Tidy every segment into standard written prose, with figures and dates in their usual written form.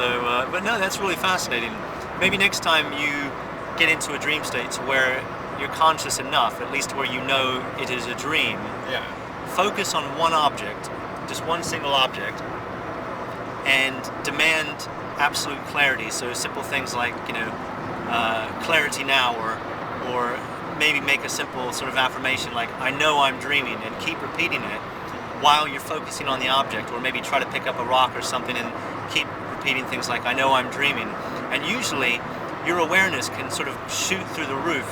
So, but no, that's really fascinating. Maybe next time you get into a dream state to where you're conscious enough, at least where you know it is a dream. Yeah. Focus on one object, just one single object, and demand absolute clarity. So simple things like, clarity now, or maybe make a simple sort of affirmation like, I know I'm dreaming, and keep repeating it while you're focusing on the object, or maybe try to pick up a rock or something and keep repeating things like, I know I'm dreaming. And usually your awareness can sort of shoot through the roof.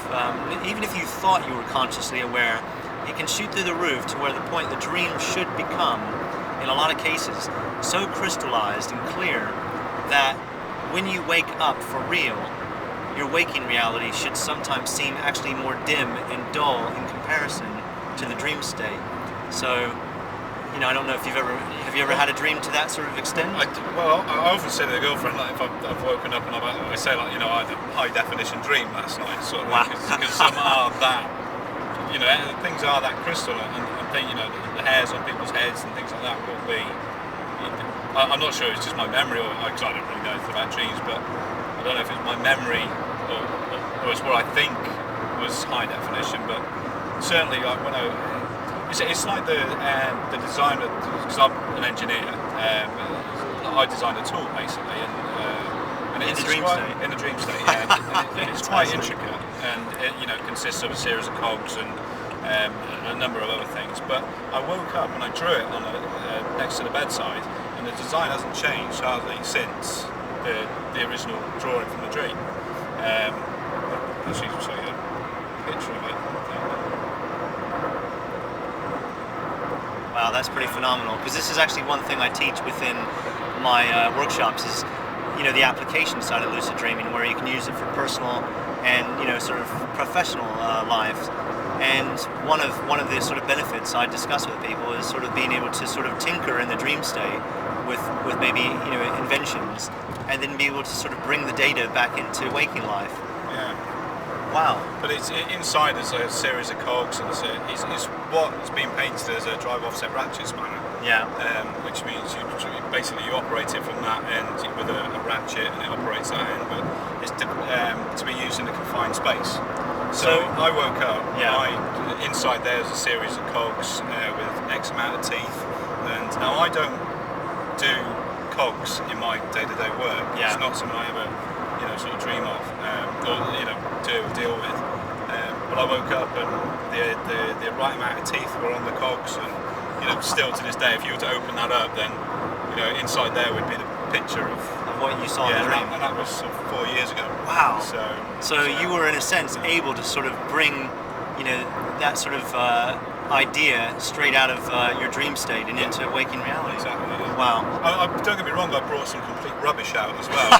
Even if you thought you were consciously aware, it can shoot through the roof to where the point the dream should become, in a lot of cases, so crystallized and clear that when you wake up for real, your waking reality should sometimes seem actually more dim and dull in comparison to the dream state. So, I don't know if have you ever had a dream to that sort of extent? I often say to the girlfriend, like, if I've woken up and I say, like, I had a high definition dream last night, sort of, wow. Because some are that, things are that crystal, and the hairs on people's heads and things like that will be. I'm not sure it's just my memory, or because I don't really know anything about dreams, but I don't know if it's my memory or it's what I think was high definition, but certainly it's like the design of, because I'm an engineer, I designed a tool basically, and in it's the dream state. In the dream state, yeah. and it's quite intricate, and it consists of a series of cogs and a number of other things. But I woke up and I drew it on next to the bedside, and the design hasn't changed hardly since the original drawing from the dream. I'll show you a picture of it. Wow, that's pretty phenomenal, because this is actually one thing I teach within my workshops is, the application side of lucid dreaming, where you can use it for personal and, sort of professional lives. And one of the sort of benefits I discuss with people is sort of being able to sort of tinker in the dream state with maybe, inventions, and then be able to sort of bring the data back into waking life. Yeah. Wow. But it's inside there's a series of cogs, and it's what's being painted as a drive offset ratchet spanner. Yeah. Which means you operate it from that end with a ratchet, and it operates that end, but it's to be used in a confined space. So I woke up. Yeah. Inside there's a series of cogs with X amount of teeth, and now I don't do cogs in my day-to-day work. Yeah. It's not something I ever sort of dream of, or deal with. But I woke up and the right amount of teeth were on the cogs, and still to this day, if you were to open that up, then inside there would be the picture of what you saw in the dream. And that was 4 years ago. Wow. So you were in a sense able to sort of bring that sort of idea straight out of your dream state and into waking reality. Exactly. Yeah. Wow. Don't get me wrong, I brought some complete rubbish out as well.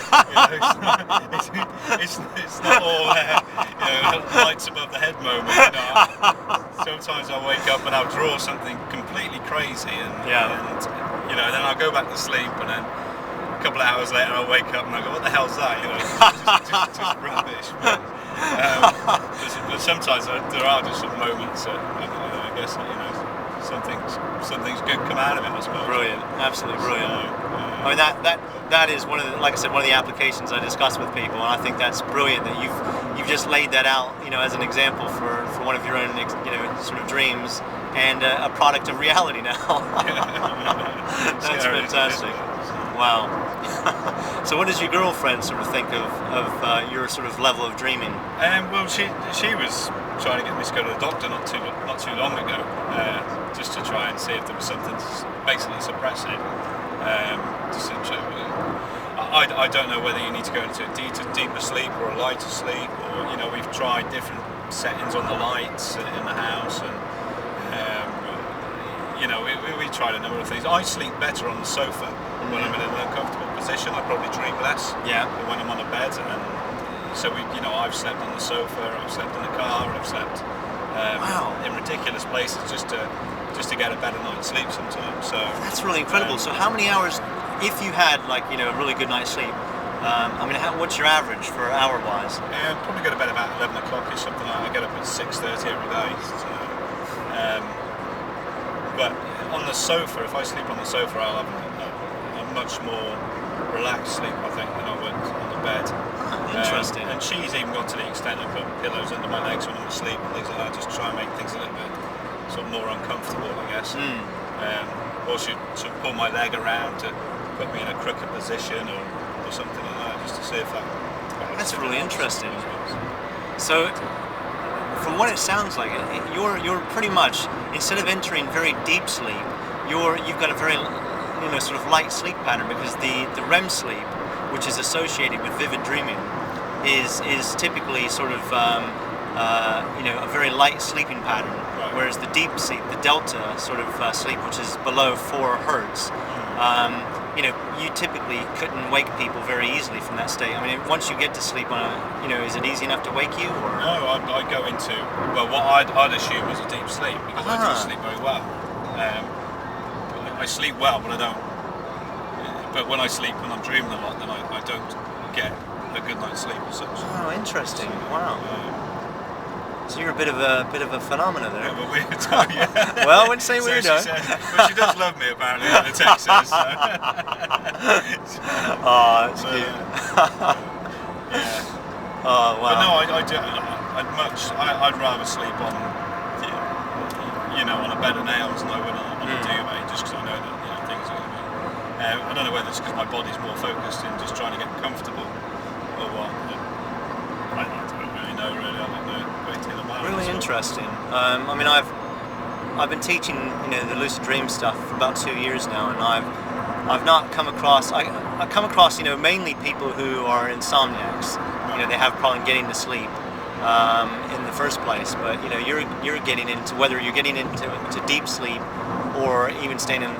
It's not all lights above the head moment. Sometimes I'll wake up and I'll draw something completely crazy, and then I'll go back to sleep, and then a couple of hours later I'll wake up and I go, what the hell's that? Just rubbish. But sometimes there are just some moments that I guess something's good come out of it, I suppose. Brilliant, absolutely brilliant. I mean that is one of the, like I said, one of the applications I discuss with people, and I think that's brilliant that you've just laid that out, as an example for one of your own, sort of dreams, and a product of reality now. That's fantastic. Wow. So what does your girlfriend sort of think of your sort of level of dreaming? Well, she was trying to get me to go to the doctor not too long ago, just to try and see if there was something basically suppressing. I don't know whether you need to go into a deeper sleep or a lighter sleep, or we've tried different settings on the lights in the house, and we tried a number of things. I sleep better on the sofa. When I'm in an uncomfortable position, I probably dream less than when I'm on a bed. And so I've slept on the sofa, I've slept in the car, I've slept in ridiculous places just to get a better night's sleep sometimes. So that's really incredible. So how many hours, if you had a really good night's sleep? What's your average for hour-wise? Yeah, I'd probably go to bed about 11 o'clock or something like that. I get up at 6:30 every day. So, but on the sofa, if I sleep on the sofa, I'll have a much more relaxed sleep, I think, than I would on the bed. Interesting. And she's even got to the extent of putting pillows under my legs when I'm asleep and things like that, just to try and make things a little bit sort of more uncomfortable, I guess. Or she'd pull my leg around to put me in a crooked position or something like that, just to see if that. That's really interesting. So, from what it sounds like, you're pretty much, instead of entering very deep sleep, you've got a very sort of light sleep pattern, because the REM sleep, which is associated with vivid dreaming, is typically sort of a very light sleeping pattern, right. Whereas the deep sleep, the delta sort of sleep, which is below 4 hertz, you typically couldn't wake people very easily from that state. I mean, once you get to sleep on is it easy enough to wake you? Or? No, I go into what I'd assume is a deep sleep, because I do sleep very well. I sleep well, but I don't. But when I sleep, when I'm dreaming a lot, then I don't get a good night's sleep as such. Oh, interesting! Wow. So you're a bit of a phenomena there. Bit of a weird type, yeah. Well, I wouldn't say weirdo. But she does love me, apparently, in the text says. So. Oh, that's cute. Yeah. Oh, wow. But no, I'd rather sleep on, on a bed of nails than I would on a duvet, just because I know that things are going to be. I don't know whether it's because my body's more focused in just trying to get comfortable or what. I don't really know. Really, I don't know a great deal about it. Really interesting. I mean, I've been teaching the lucid dream stuff for about 2 years now, and I've not come across. I come across mainly people who are insomniacs. They have problem getting to sleep in the first place. But you're getting into, whether you're getting into deep sleep or even staying in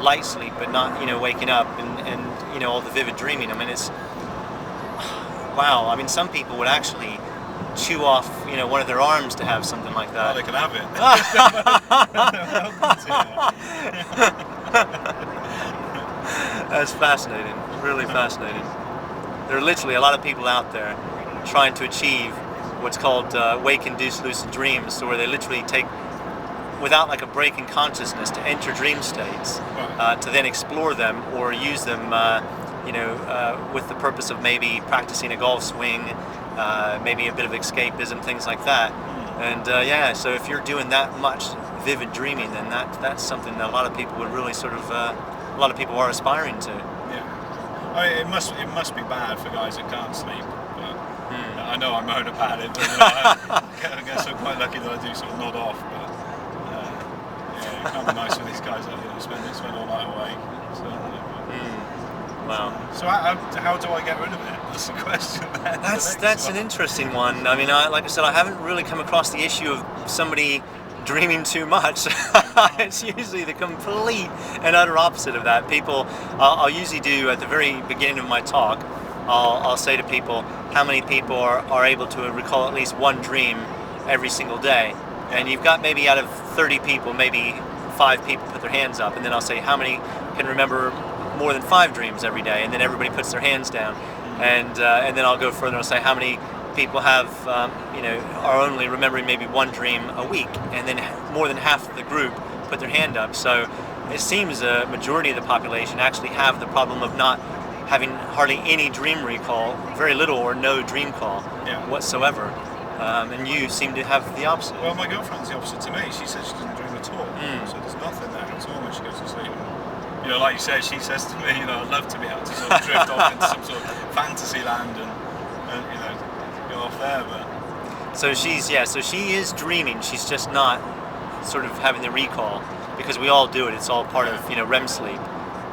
light sleep, but not waking up and all the vivid dreaming. I mean, it's wow. I mean, some people would actually chew off one of their arms to have something like that. Oh, they can have it. That's fascinating. Really fascinating. There are literally a lot of people out there trying to achieve what's called wake-induced lucid dreams, so where they literally take, without like a break in consciousness, to enter dream states, to then explore them or use them, with the purpose of maybe practicing a golf swing, maybe a bit of escapism, things like that. And so if you're doing that much vivid dreaming, then that's something that a lot of people would really sort of, a lot of people are aspiring to. Yeah, I mean, it must be bad for guys that can't sleep. But I know I moan about it, but I guess I'm quite lucky that I do sort of nod off. But it can't be nice for these guys that spend all night awake. So, Wow. So how do I get rid of it? That's the question. That's an interesting one. I mean, like I said, I haven't really come across the issue of somebody dreaming too much. It's usually the complete and utter opposite of that. People, I'll usually do at the very beginning of my talk, I'll say to people, how many people are able to recall at least one dream every single day? And you've got maybe out of 30 people, maybe 5 people put their hands up, and then I'll say, how many can remember more than 5 dreams every day? And then everybody puts their hands down, and then I'll go further and I'll say, how many people have are only remembering maybe 1 dream a week? And then more than half of the group put their hand up. So it seems a majority of the population actually have the problem of not having hardly any dream recall, very little or no dream call whatsoever. And you seem to have the opposite. Well, my girlfriend's the opposite to me. She says she doesn't dream at all. So there's nothing there at all when she goes to sleep. Like you say, she says to me, I'd love to be able to sort of drift off into some sort of fantasy land and go off there. But so she is dreaming. She's just not sort of having the recall, because we all do it. It's all part of REM sleep,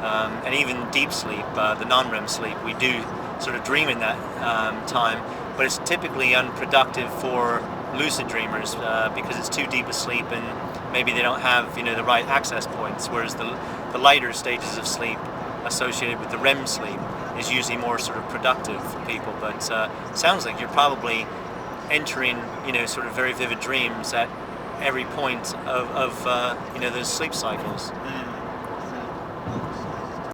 and even deep sleep, the non-REM sleep. We do sort of dream in that time, but it's typically unproductive for lucid dreamers because it's too deep a sleep and maybe they don't have the right access points. Whereas the lighter stages of sleep associated with the REM sleep is usually more sort of productive for people. But sounds like you're probably entering sort of very vivid dreams at every point of those sleep cycles.